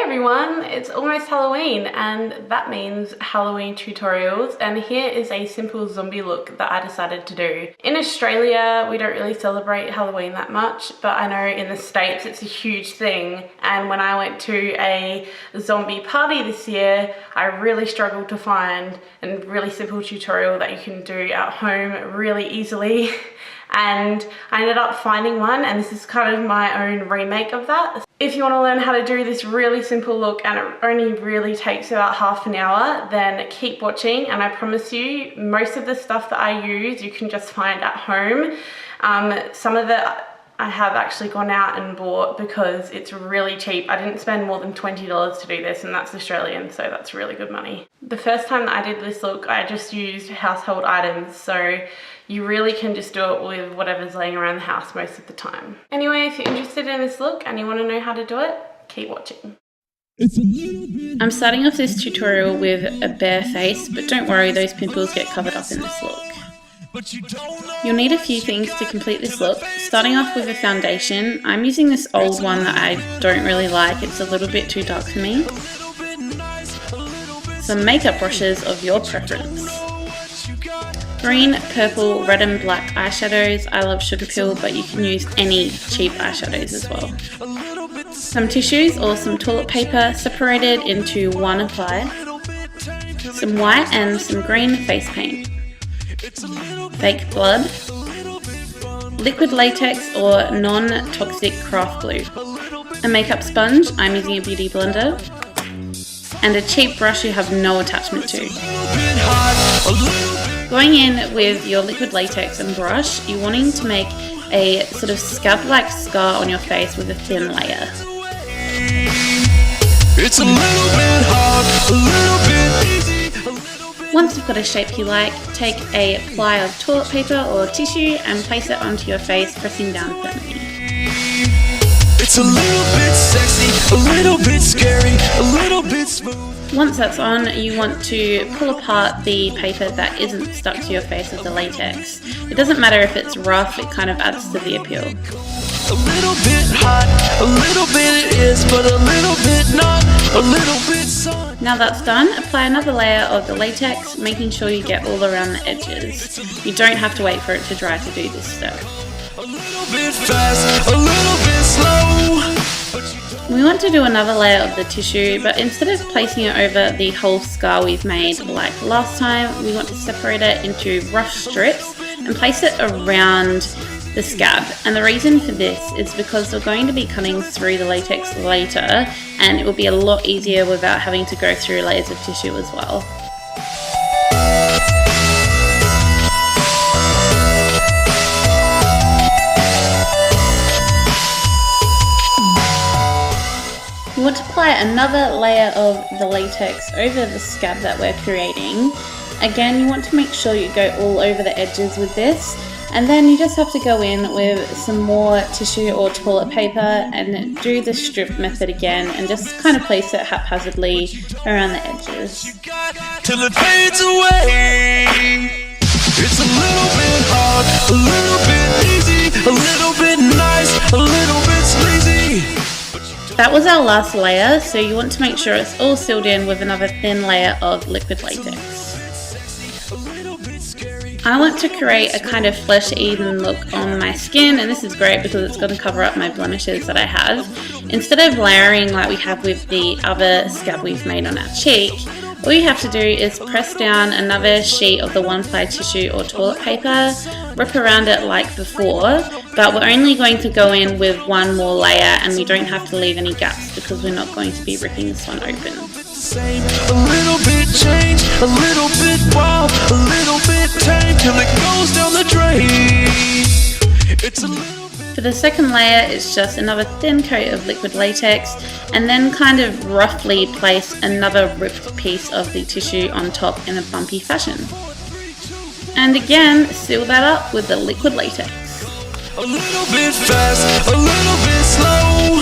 everyone, it's almost Halloween and that means Halloween tutorials, and here is a simple zombie look that I decided to do. In Australia we don't really celebrate Halloween that much, but I know in the States it's a huge thing, and when I went to a zombie party this year I really struggled to find a really simple tutorial that you can do at home really easily. And I ended up finding one, and this is kind of my own remake of that. If you want to learn how to do this really simple look and it only really takes about half an hour, then keep watching, and I promise you most of the stuff that I use you can just find at home. Some of it I have actually gone out and bought because it's really cheap. I didn't spend more than $20 to do this, and that's Australian, so that's really good money. The first time that I did this look I just used household items, so you really can just do it with whatever's laying around the house most of the time. Anyway, if you're interested in this look and you want to know how to do it, keep watching. I'm starting off this tutorial with a bare face, but don't worry, those pimples get covered up in this look. You'll need a few things to complete this look. Starting off with a foundation, I'm using this old one that I don't really like, it's a little bit too dark for me. Some makeup brushes of your preference. Green, purple, red and black eyeshadows. I love Sugar Pill, but you can use any cheap eyeshadows as well. Some tissues or some toilet paper separated into one ply. Some white and some green face paint. Fake blood. Liquid latex or non-toxic craft glue. A makeup sponge, I'm using a beauty blender. And a cheap brush you have no attachment to. Going in with your liquid latex and brush, you're wanting to make a sort of scab-like scar on your face with a thin layer. It's a little bit hard, a little bit easy. Once you've got a shape you like, take a ply of toilet paper or tissue and place it onto your face, pressing down firmly. It's a little bit sexy, a little bit scary, a little bit smooth. Once that's on, you want to pull apart the paper that isn't stuck to your face with the latex. It doesn't matter if it's rough, it kind of adds to the appeal. A little bit hot, a little bit it is, but a little bit not, a little bit sun. Now that's done, apply another layer of the latex, making sure you get all around the edges. You don't have to wait for it to dry to do this step. A little bit fast, a little bit slow. We want to do another layer of the tissue, but instead of placing it over the whole scar we've made like last time, we want to separate it into rough strips and place it around the scab. And the reason for this is because we're going to be cutting through the latex later, and it will be a lot easier without having to go through layers of tissue as well. You want to apply another layer of the latex over the scab that we're creating. Again, you want to make sure you go all over the edges with this, and then you just have to go in with some more tissue or toilet paper and do the strip method again and just kind of place it haphazardly around the edges. Till it fades away. It's a little bit hard, a little bit easy, a little bit nice, a little bit sleazy. That was our last layer, so you want to make sure it's all sealed in with another thin layer of liquid latex. I want to create a kind of flesh-even look on my skin, and this is great because it's going to cover up my blemishes that I have. Instead of layering like we have with the other scab we've made on our cheek, all you have to do is press down another sheet of the one-ply tissue or toilet paper, wrap around it like before, but we're only going to go in with one more layer and we don't have to leave any gaps because we're not going to be ripping this one open. A little bit change, a little bit wild, a little bit tame till it goes down the drain. It's a little bit. For the second layer, it's just another thin coat of liquid latex, and then kind of roughly place another ripped piece of the tissue on top in a bumpy fashion. And again, seal that up with the liquid latex. A little bit fast, a little bit slow.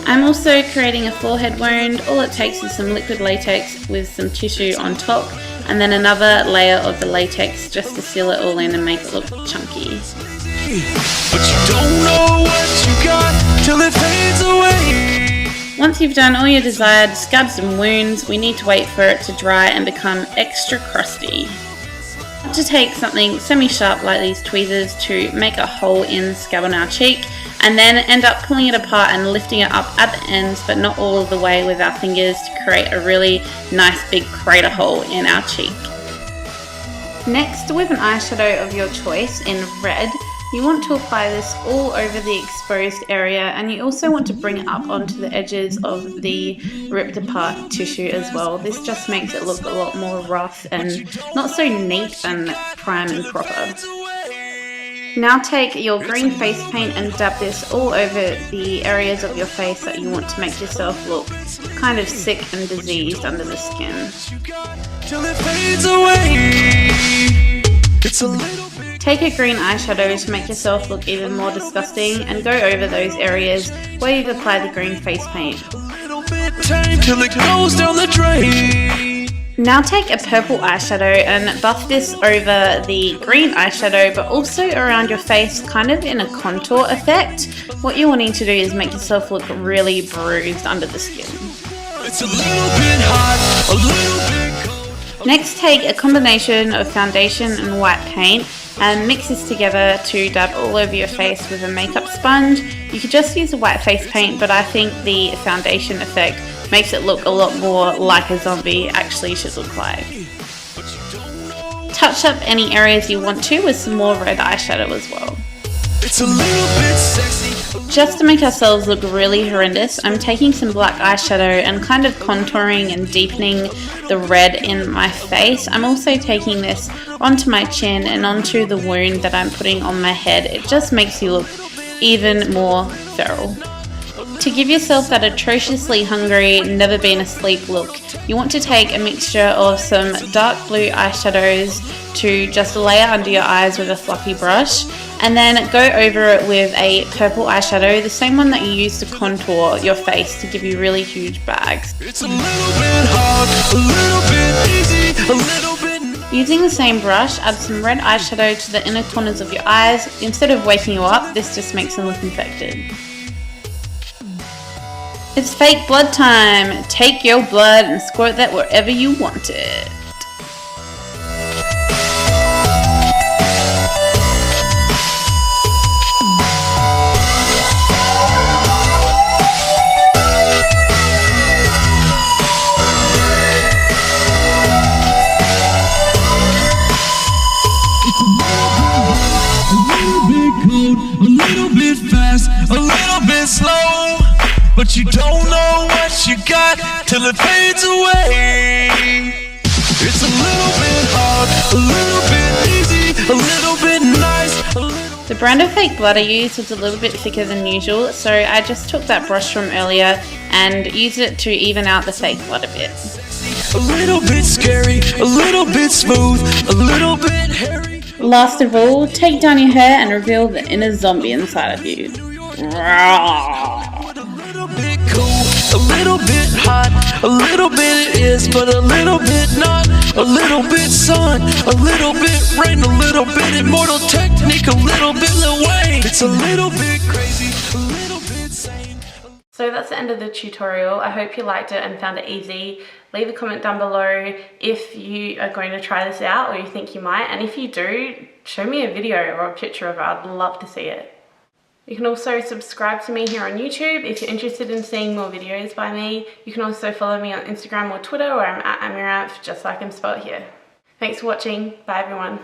I'm also creating a forehead wound. All it takes is some liquid latex with some tissue on top, and then another layer of the latex just to seal it all in and make it look chunky. But you don't know what you got till it fades away. Once you've done all your desired scabs and wounds, we need to wait for it to dry and become extra crusty. To take something semi-sharp like these tweezers to make a hole in the scab on our cheek, and then end up pulling it apart and lifting it up at the ends but not all of the way with our fingers to create a really nice big crater hole in our cheek. Next, with an eyeshadow of your choice in red, you want to apply this all over the exposed area, and you also want to bring it up onto the edges of the ripped apart tissue as well. This just makes it look a lot more rough and not so neat and prime and proper. Now take your green face paint and dab this all over the areas of your face that you want to make yourself look kind of sick and diseased under the skin. Take a green eyeshadow to make yourself look even more disgusting and go over those areas where you've applied the green face paint. Now take a purple eyeshadow and buff this over the green eyeshadow, but also around your face, kind of in a contour effect. What you're wanting to do is make yourself look really bruised under the skin. It's a little bit hot, a little bit cold. Next, take a combination of foundation and white paint and mix this together to dab all over your face with a makeup sponge. You could just use a white face paint, but I think the foundation effect makes it look a lot more like a zombie actually should look like. Touch up any areas you want to with some more red eyeshadow as well. It's a little bit sexy. Just to make ourselves look really horrendous, I'm taking some black eyeshadow and kind of contouring and deepening the red in my face. I'm also taking this onto my chin and onto the wound that I'm putting on my head. It just makes you look even more feral. To give yourself that atrociously hungry, never been asleep look, you want to take a mixture of some dark blue eyeshadows to just layer under your eyes with a fluffy brush, and then go over it with a purple eyeshadow, the same one that you use to contour your face to give you really huge bags. It's a little bit hard, a little bit easy, a little bit... Using the same brush, add some red eyeshadow to the inner corners of your eyes. Instead of waking you up, this just makes them look infected. It's fake blood time! Take your blood and squirt that wherever you want it. A little bit fast, a little bit slow, but you don't know what you got till it fades away. It's a little bit hard, a little bit easy, a little bit nice, a little... The brand of fake blood I used was a little bit thicker than usual, so I just took that brush from earlier and used it to even out the fake blood a bit. A little bit scary, a little bit smooth, a little bit hairy. Last of all, take down your hair and reveal the inner zombie inside of you. A little bit hot, a little bit is, but a little bit not. A little bit sun, a little bit rain, a little bit immortal technique, a little bit Lil Wayne. It's a little bit crazy, a little bit sane. So that's the end of the tutorial. I hope you liked it and found it easy. Leave a comment down below if you are going to try this out or you think you might. And if you do, show me a video or a picture of it. I'd love to see it. You can also subscribe to me here on YouTube if you're interested in seeing more videos by me. You can also follow me on Instagram or Twitter where I'm at ammyranth, just like I'm spelled here. Thanks for watching. Bye everyone.